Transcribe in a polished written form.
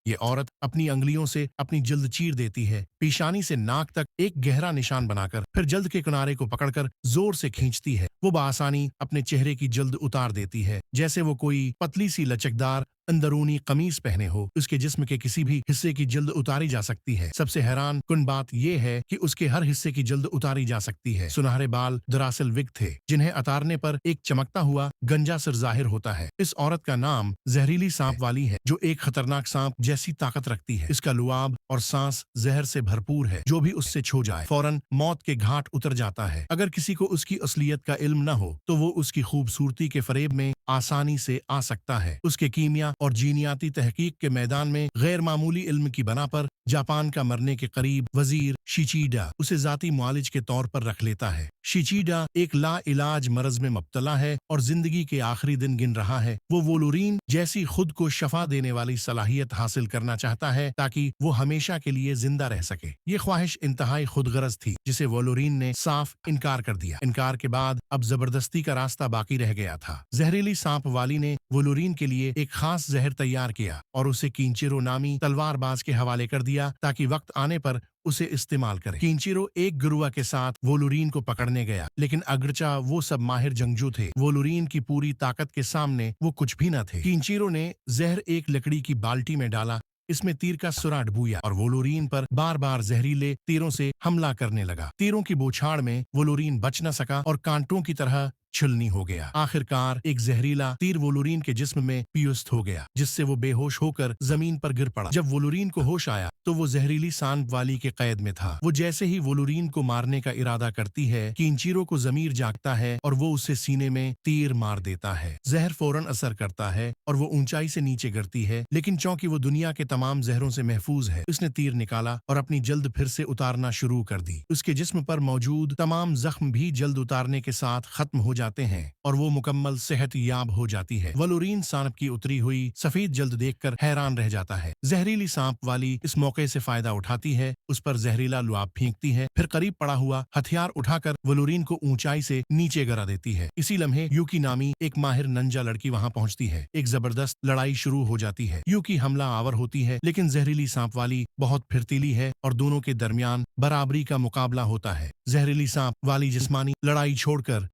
ये औरत अपनी अंगुलियों से अपनी जल्द चीर देती है, पेशानी से नाक तक एक गहरा निशान बनाकर फिर जल्द के किनारे को पकड़कर जोर से खींचती है। वो बआसानी अपने चेहरे की जल्द उतार देती है, जैसे वो कोई पतली सी लचकदार अंदरूनी कमीज पहने हो। उसके जिस्म के किसी भी हिस्से की जल्द उतारी जा सकती है। सबसे हैरान कुन बात यह है कि उसके हर हिस्से की जल्द उतारी जा सकती है। सुनहरे बाल दरअसल विग थे, जिन्हें उतारने पर एक चमकता हुआ गंजा सिर जाहिर होता है। इस औरत का नाम जहरीली सांप वाली है, जो एक खतरनाक सांप जैसी ताकत रखती है। इसका लुआब और सांस जहर से भरपूर है। जो भी उससे छू जाए फौरन मौत के घाट उतर जाता है। अगर किसी को उसकी असलियत का इल्म न हो तो वो उसकी खूबसूरती के फरेब में आसानी से आ सकता है। उसके कीमिया और जीनियाती तहकीक के मैदान में गैर मामूली इल्म की बना पर जापान का मरने के करीब वजीर शिचीडा उसे जाती मुआलिज के तौर पर रख लेता है। शिचीडा एक ला इलाज मरज में मुब्तला है और जिंदगी के आखिरी दिन गिन रहा है। वो वोलोरीन जैसी खुद को शफा देने वाली सलाहियत हासिल करना चाहता है ताकि वो हमेशा के लिए जिंदा रह सके। ये ख्वाहिश इंतहाई खुदगरज थी, जिसे वोलोरीन ने साफ इनकार कर दिया। इनकार के बाद अब जबरदस्ती का रास्ता बाकी रह गया था। जहरीली सांप वाली ने वोलोरीन के लिए एक खास जहर तैयार किया और उसे कींचिरो नामी तलवारबाज के हवाले कर दिया ताकि वक्त आने पर उसे इस्तेमाल करे। कींचिरो एक गुरुआ के साथ वोलोरीन को पकड़ने गया, लेकिन अगरचा वो सब माहिर जंगजू थे, वोलोरीन की पूरी ताकत के सामने वो कुछ भी न थे। कींचिरो ने जहर एक लकड़ी की बाल्टी में डाला, इसमें तीर का सुराग डूया और वोलोरीन पर बार बार जहरीले तीरों से हमला करने लगा। तीरों की बौछार में वोलोरीन बच न सका और कांटों की तरह छलनी हो गया। आखिरकार एक जहरीला तीर वोलोरीन के जिस्म में पियुस्त हो गया, जिससे वो बेहोश होकर जमीन पर गिर पड़ा। जब वोलोरीन को होश आया तो वो जहरीली सांप वाली के कैद में था। वो जैसे ही वोलोरीन को मारने का इरादा करती है, कींचिरो को जमीर जागता है और वो उसे सीने में तीर मार देता है। जहर फौरन असर करता है और वो ऊंचाई से नीचे गिरती है, लेकिन चूंकि वो दुनिया के तमाम जहरों से महफूज है, उसने तीर निकाला और अपनी जल्द फिर से उतारना शुरू कर दी। उसके जिस्म पर मौजूद तमाम जख्म भी जल्द उतारने के साथ खत्म हो जाते हैं और वो मुकम्मल सेहत याब हो जाती है। वोलोरीन सांप की उतरी हुई सफेद जल्द देखकर हैरान रह जाता है। जहरीली सांप वाली इस मौके से फायदा उठाती है, उस पर जहरीला लुआब फेंकती है, फिर करीब पड़ा हुआ हथियार उठाकर वोलोरीन को ऊंचाई से नीचे गिरा देती है। इसी लम्हे यूकी नामी एक माहिर नंजा लड़की वहां पहुंचती है। एक जबरदस्त लड़ाई शुरू हो जाती है। यूकी हमला आवर होती है, लेकिन जहरीली सांप वाली बहुत फिरतीली है और दोनों के दरमियान बराबरी का मुकाबला होता है। जहरीली सांप वाली जिस्मानी लड़ाई छोड़कर